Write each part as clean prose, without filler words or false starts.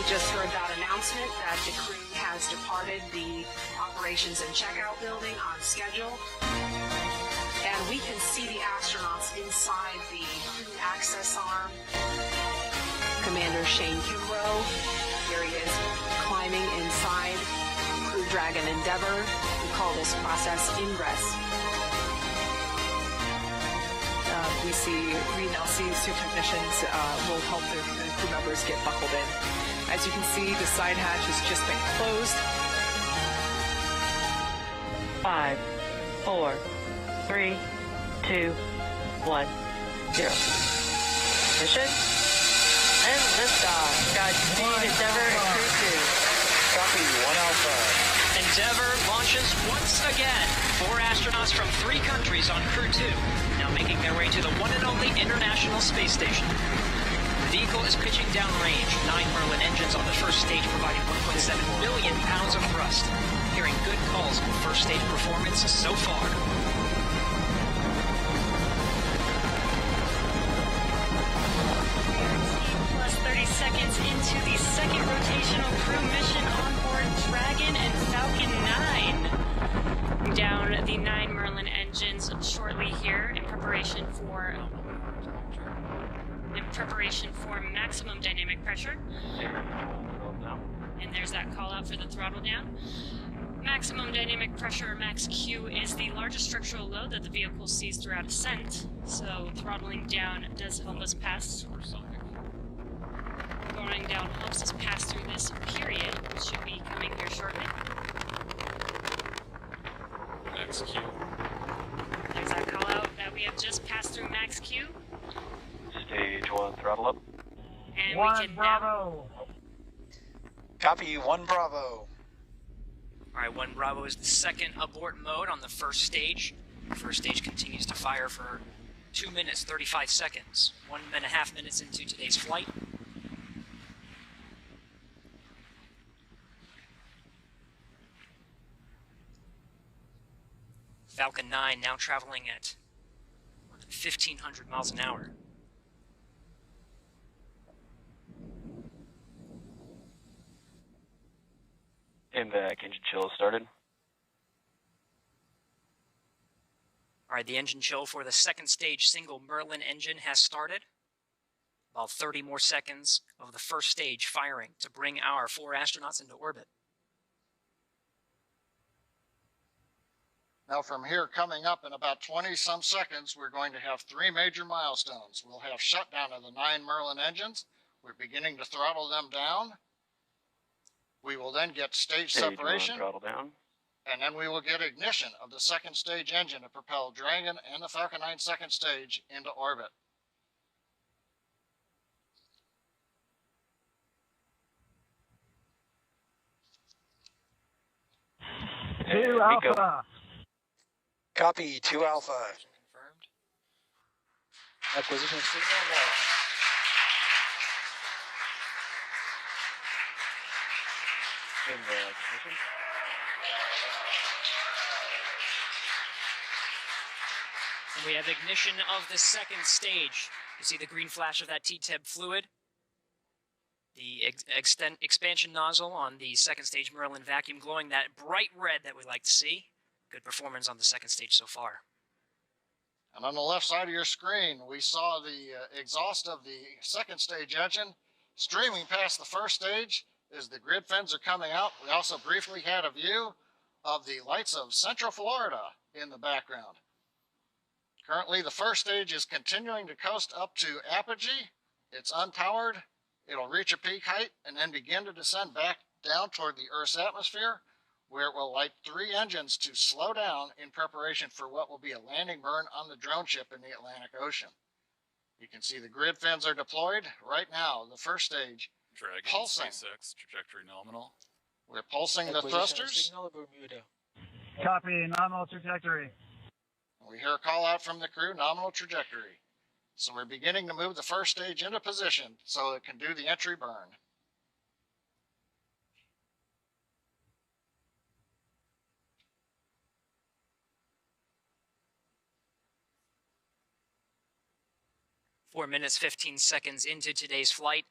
just heard that announcement that the crew has departed the operations and checkout building on schedule. And we can see the astronauts inside the crew access arm. Commander Shane Kimbrough, here he is climbing inside Crew Dragon Endeavour. We call this process ingress. We see Reed and Elsie, suit technicians, will help the crew members get buckled in. As you can see, the side hatch has just been closed. 5, 4, 3, 2, 1, 0. Mission and liftoff. Godspeed, Endeavour and Crew-2. Copy, 1 Alpha. Endeavour launches once again. 4 astronauts from 3 countries on Crew-2, now making their way to the one and only International Space Station. The vehicle is pitching downrange. 9 Merlin engines on the first stage providing 1.7 billion pounds of thrust. Hearing good calls on first stage performance so far. Plus 30 seconds into the second rotational crew mission on board Dragon and Falcon 9. Down the 9 Merlin engines shortly here in preparation for maximum dynamic pressure. And there's that call out for the throttle down. Maximum dynamic pressure, max Q, is the largest structural load that the vehicle sees throughout ascent, so throttling down does help us pass. Going down helps us pass through this period, which should be coming here shortly. Max Q. There's that call out that we have just passed through max Q. Stage 1, throttle up. And we can now... Copy, 1 Bravo. Alright, 1 Bravo is the second abort mode on the first stage. The first stage continues to fire for 2 minutes, 35 seconds. 1.5 minutes into today's flight. Falcon 9 now traveling at more than 1,500 miles an hour. And back, engine chill started. Alright, the engine chill for the second stage single Merlin engine has started. About 30 more seconds of the first stage firing to bring our 4 astronauts into orbit. Now from here, coming up in about 20-some seconds, we're going to have 3 major milestones. We'll have shutdown of the 9 Merlin engines. We're beginning to throttle them down. We will then get stage separation, throttle down. And then we will get ignition of the second stage engine to propel Dragon and the Falcon 9 second stage into orbit. Two Alpha. Copy, 2 Alpha. Confirmed. Acquisition signal lost. In the ignition. And we have ignition of the second stage. You see the green flash of that T-TEB fluid. The expansion nozzle on the second stage Merlin vacuum glowing that bright red that we like to see. Good performance on the second stage so far. And on the left side of your screen, we saw the exhaust of the second stage engine streaming past the first stage as the grid fins are coming out. We also briefly had a view of the lights of Central Florida in the background. Currently, the first stage is continuing to coast up to apogee. It's unpowered. It'll reach a peak height and then begin to descend back down toward the Earth's atmosphere, where it will light 3 engines to slow down in preparation for what will be a landing burn on the drone ship in the Atlantic Ocean. You can see the grid fins are deployed right now. The first stage Dragon, pulsing. SpaceX, trajectory nominal. We're pulsing the thrusters. Signal Bermuda. Copy, nominal trajectory. We hear a call out from the crew, nominal trajectory. So we're beginning to move the first stage into position so it can do the entry burn. Four minutes, 15 seconds into today's flight.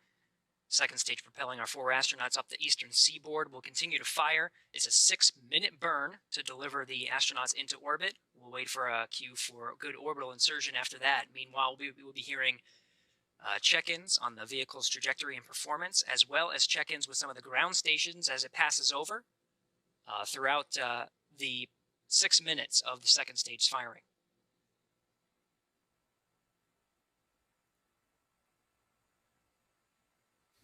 Second stage propelling our 4 astronauts up the eastern seaboard will continue to fire. It's a 6-minute burn to deliver the astronauts into orbit. We'll wait for a cue for good orbital insertion after that. Meanwhile, we will be hearing check-ins on the vehicle's trajectory and performance, as well as check-ins with some of the ground stations as it passes over throughout the 6 minutes of the second stage firing.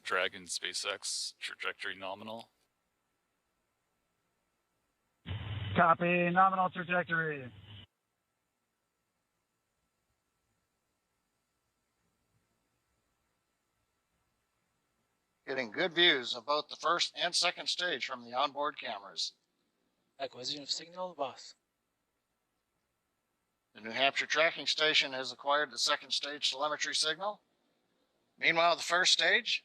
Dragon SpaceX, trajectory nominal. Copy, nominal trajectory. Getting good views of both the first and second stage from the onboard cameras. Acquisition of signal, boss. The New Hampshire tracking station has acquired the second stage telemetry signal. Meanwhile, the first stage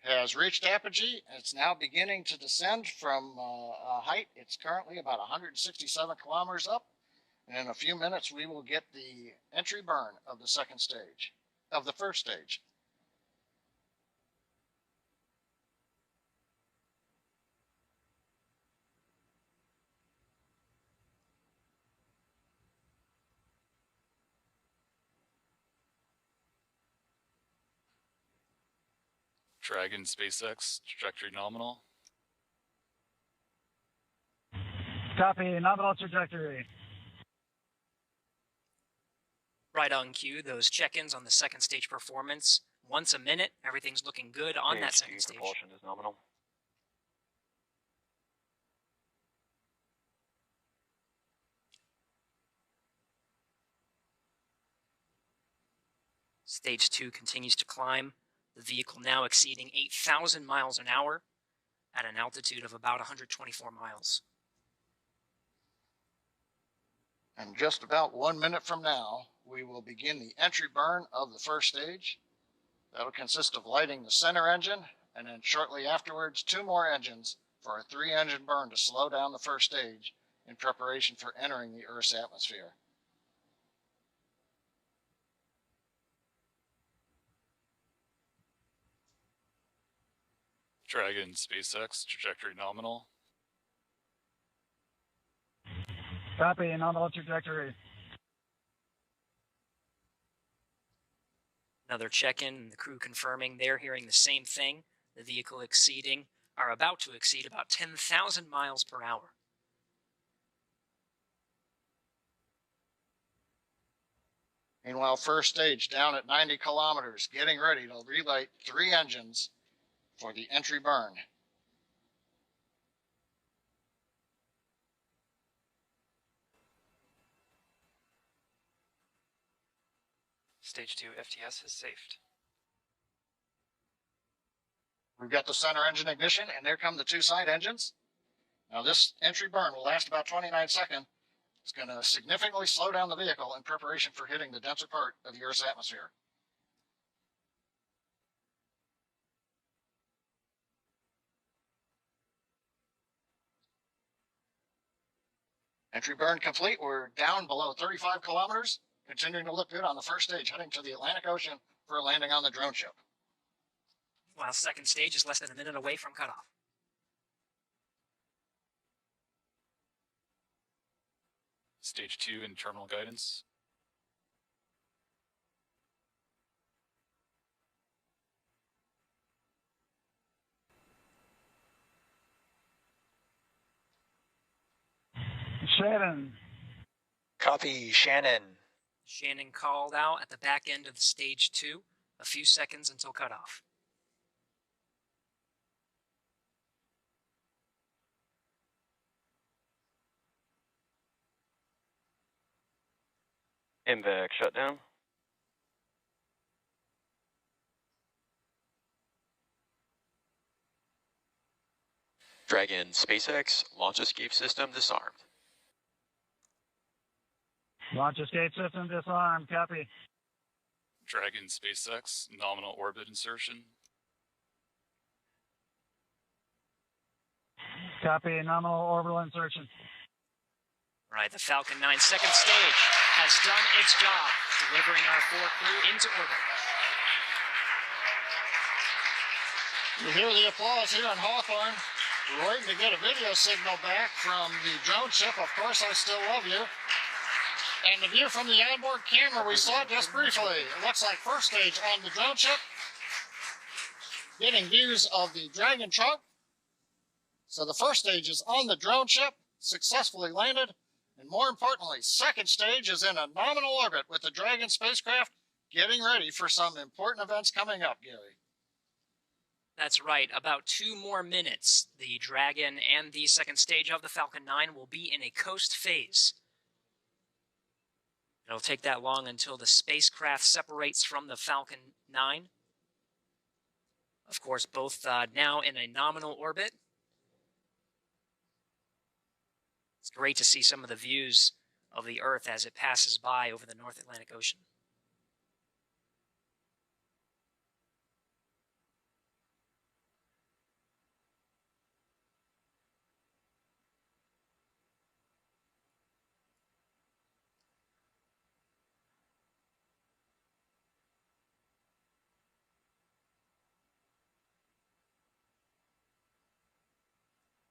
has reached apogee and it's now beginning to descend from a height. It's currently about 167 kilometers up. And in a few minutes, we will get the entry burn of the second stage, of the first stage. Dragon SpaceX, trajectory nominal. Copy, nominal trajectory. Right on cue, those check-ins on the second stage performance. Once a minute, everything's looking good on that second stage. Propulsion is nominal. Stage 2 continues to climb. The vehicle now exceeding 8,000 miles an hour at an altitude of about 124 miles. And just about 1 minute from now, we will begin the entry burn of the first stage. That'll consist of lighting the center engine, and then shortly afterwards, 2 more engines for a 3-engine burn to slow down the first stage in preparation for entering the Earth's atmosphere. Dragon SpaceX, trajectory nominal. Copy, nominal trajectory. Another check-in, the crew confirming they're hearing the same thing. The vehicle are about to exceed about 10,000 miles per hour. Meanwhile, first stage down at 90 kilometers, getting ready to relight 3 engines for the entry burn. Stage 2 FTS is saved. We've got the center engine ignition, and there come the 2 side engines. Now this entry burn will last about 29 seconds. It's going to significantly slow down the vehicle in preparation for hitting the denser part of the Earth's atmosphere. Entry burn complete. We're down below 35 kilometers, continuing to look good on the first stage, heading to the Atlantic Ocean for a landing on the drone ship. While second stage is less than a minute away from cutoff. Stage 2 in terminal guidance. Shannon. Copy, Shannon. Shannon called out at the back end of the stage 2, a few seconds until cutoff. MVAC shutdown. Dragon SpaceX launch escape system disarmed. Launch escape system disarmed. Copy. Dragon SpaceX, nominal orbit insertion. Copy, nominal orbital insertion. Right, the Falcon 9 second stage has done its job, delivering our 4 crew into orbit. You hear the applause here in Hawthorne. We're waiting to get a video signal back from the drone ship. Of course, I still love you. And the view from the onboard camera, we saw it just briefly. It looks like first stage on the drone ship. Getting views of the Dragon trunk. So the first stage is on the drone ship, successfully landed. And more importantly, second stage is in a nominal orbit with the Dragon spacecraft getting ready for some important events coming up, Gary. That's right. About 2 more minutes. The Dragon and the second stage of the Falcon 9 will be in a coast phase. It'll take that long until the spacecraft separates from the Falcon 9. Of course, both now in a nominal orbit. It's great to see some of the views of the Earth as it passes by over the North Atlantic Ocean.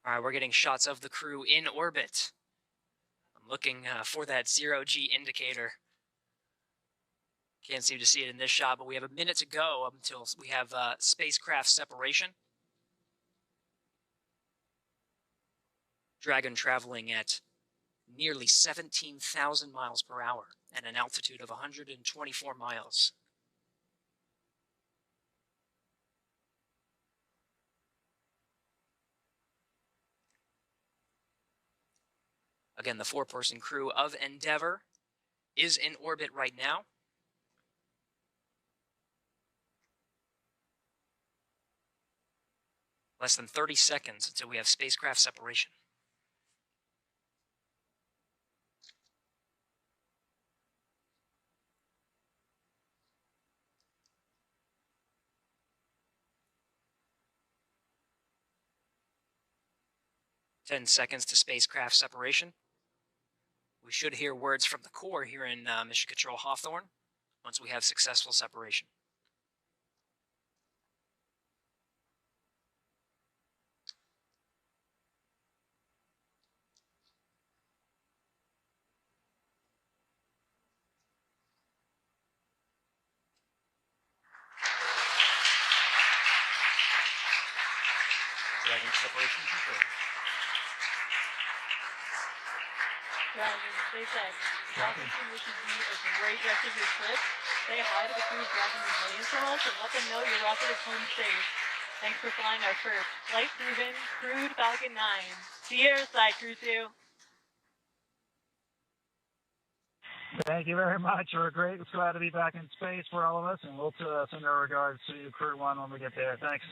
All right, we're getting shots of the crew in orbit. I'm looking for that 0G indicator. Can't seem to see it in this shot, but we have a minute to go until we have spacecraft separation. Dragon traveling at nearly 17,000 miles per hour at an altitude of 124 miles. Again, the 4-person crew of Endeavour is in orbit right now. Less than 30 seconds until we have spacecraft separation. "10 seconds to spacecraft separation. We should hear words from the core here in Mission Control Hawthorne once we have successful separation. Dragon separation confirmed. Dragon, SpaceX. Falcon 2 wishes you a great rest of your trip. Say hi to the crew's Dragon resilience from us and let them know your rocket is home safe. Thanks for flying our first flight-proven crewed Falcon 9. See you airside, Crew-2. Thank you very much. We're great. It's glad to be back in space for all of us, and we'll send our regards to Crew 1 when we get there. Thanks.